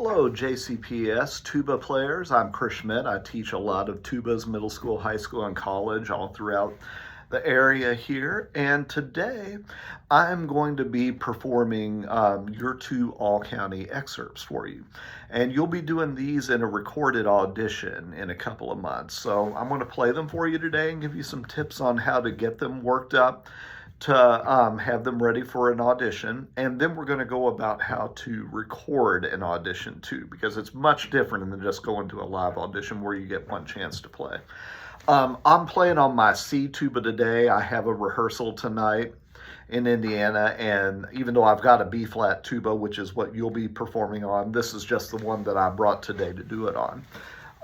Hello, JCPS tuba players. I'm Schmidt. I teach a lot of tubas, middle school, high school, and college all throughout the area here. And today I'm going to be performing your two all-county excerpts for you. And you'll be doing these in a recorded audition in a couple of months. So I'm going to play them for you today and give you some tips on how to get them worked up to have them ready for an audition. And then we're going to go about how to record an audition too, because it's much different than just going to a live audition where you get one chance to play. I'm playing on my C tuba today. I have a rehearsal tonight in Indiana, and even though I've got a B flat tuba, which is what you'll be performing on, this is just the one that I brought today to do it on.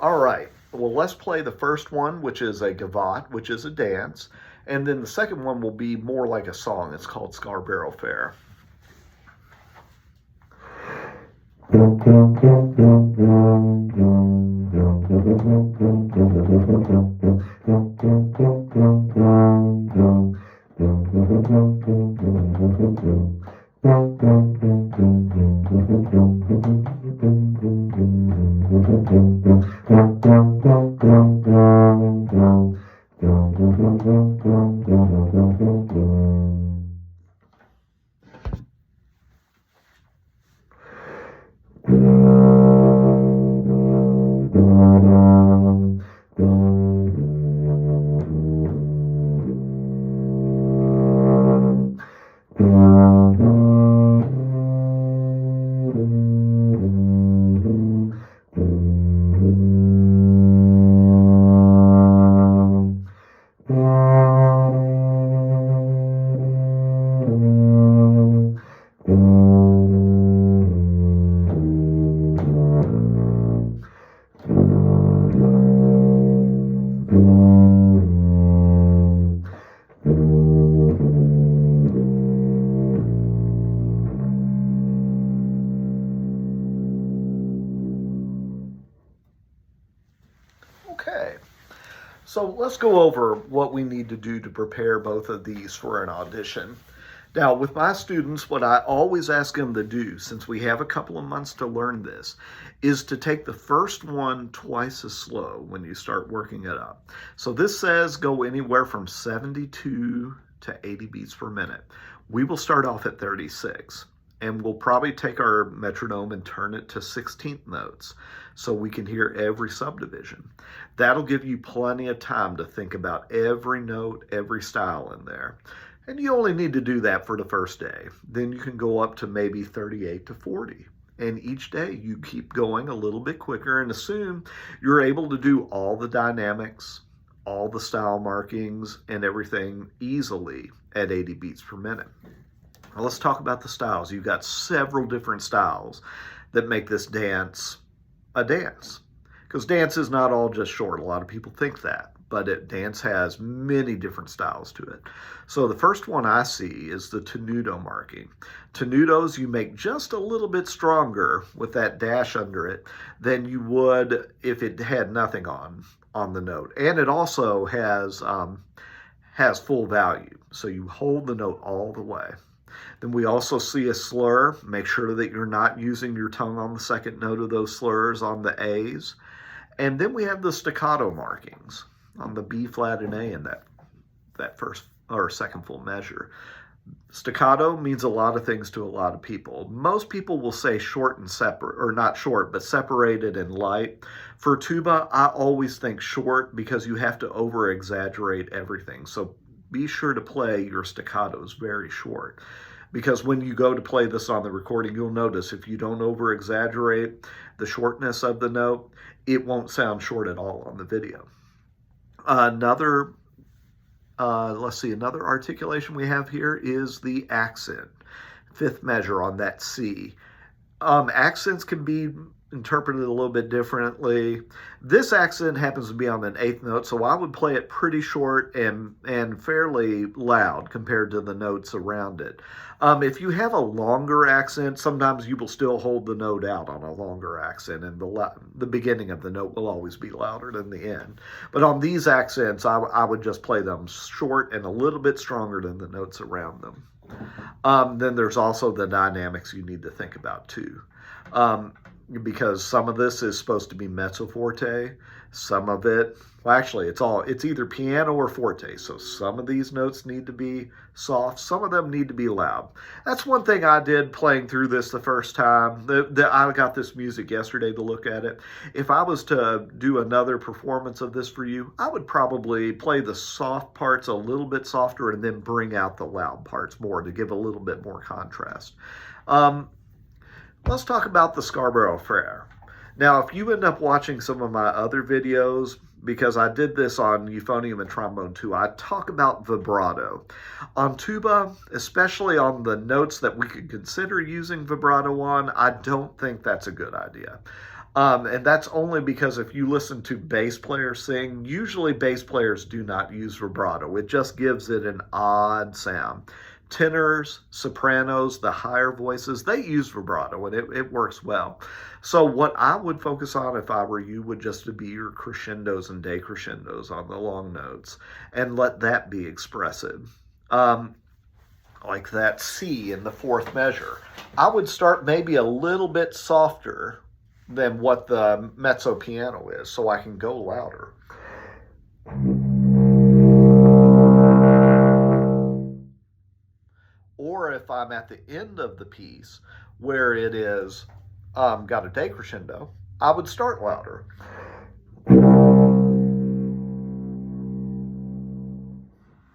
All right, well, let's play the first one, which is a gavotte, which is a dance. And then the second one will be more like a song. It's called Scarborough Fair. Okay, so let's go over what we need to do to prepare both of these for an audition. Now, with my students, what I always ask them to do, since we have a couple of months to learn this, is to take the first one twice as slow when you start working it up. So this says go anywhere from 72 to 80 beats per minute. We will start off at 36. And we'll probably take our metronome and turn it to 16th notes so we can hear every subdivision. That'll give you plenty of time to think about every note, every style in there. And you only need to do that for the first day. Then you can go up to maybe 38 to 40. And each day you keep going a little bit quicker and assume you're able to do all the dynamics, all the style markings, and everything easily at 80 beats per minute. Now let's talk about the styles. You've got several different styles that make this dance a dance. Because dance is not all just short. A lot of people think that. But dance has many different styles to it. So the first one I see is the tenuto marking. Tenutos you make just a little bit stronger with that dash under it than you would if it had nothing on the note. And it also has full value. So you hold the note all the way. Then we also see a slur. Make sure that you're not using your tongue on the second note of those slurs on the A's. And then we have the staccato markings on the B flat and A in that first or second full measure. Staccato means a lot of things to a lot of people. Most people will say short and separate, or not short, but separated and light. For tuba, I always think short because you have to over-exaggerate everything. So be sure to play your staccatos very short. Because when you go to play this on the recording, you'll notice if you don't over-exaggerate the shortness of the note, it won't sound short at all on the video. Another articulation we have here is the accent, fifth measure on that C. Accents can be interpreted a little bit differently. This accent happens to be on an eighth note, so I would play it pretty short and fairly loud compared to the notes around it. If you have a longer accent, sometimes you will still hold the note out on a longer accent, and the beginning of the note will always be louder than the end. But on these accents, I would just play them short and a little bit stronger than the notes around them. Then there's also the dynamics you need to think about too. because some of this is supposed to be mezzo forte, some of it, well, actually, it's either piano or forte. So some of these notes need to be soft, some of them need to be loud. That's one thing I did playing through this the first time. I got this music yesterday to look at it. If I was to do another performance of this for you, I would probably play the soft parts a little bit softer and then bring out the loud parts more to give a little bit more contrast. Let's talk about the Scarborough Fair. Now, if you end up watching some of my other videos, because I did this on euphonium and trombone too, I talk about vibrato. On tuba, especially on the notes that we could consider using vibrato on, I don't think that's a good idea. And that's only because if you listen to bass players sing, usually bass players do not use vibrato. It just gives it an odd sound. Tenors, sopranos, the higher voices, they use vibrato and it works well. So what I would focus on if I were you would just to be your crescendos and decrescendos on the long notes and let that be expressive. Like that C in the fourth measure. I would start maybe a little bit softer than what the mezzo piano is so I can go louder. Or if I'm at the end of the piece where it is got a decrescendo, I would start louder.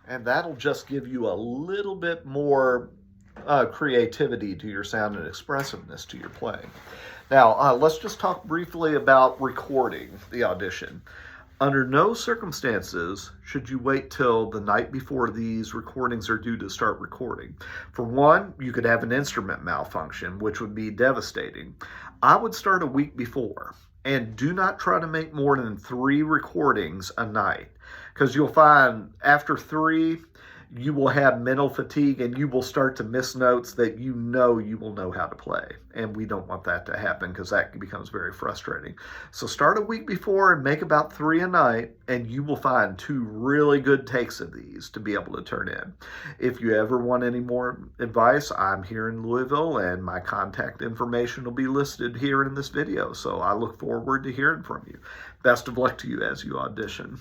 And that'll just give you a little bit more creativity to your sound and expressiveness to your playing. Now, let's just talk briefly about recording the audition. Under no circumstances should you wait till the night before these recordings are due to start recording. For one, you could have an instrument malfunction, which would be devastating. I would start a week before, and do not try to make more than 3 recordings a night, because you'll find after 3, you will have mental fatigue and you will start to miss notes that you will know how to play. And we don't want that to happen because that becomes very frustrating. So start a week before and make about 3 a night, and you will find 2 really good takes of these to be able to turn in. If you ever want any more advice, I'm here in Louisville and my contact information will be listed here in this video. So I look forward to hearing from you. Best of luck to you as you audition.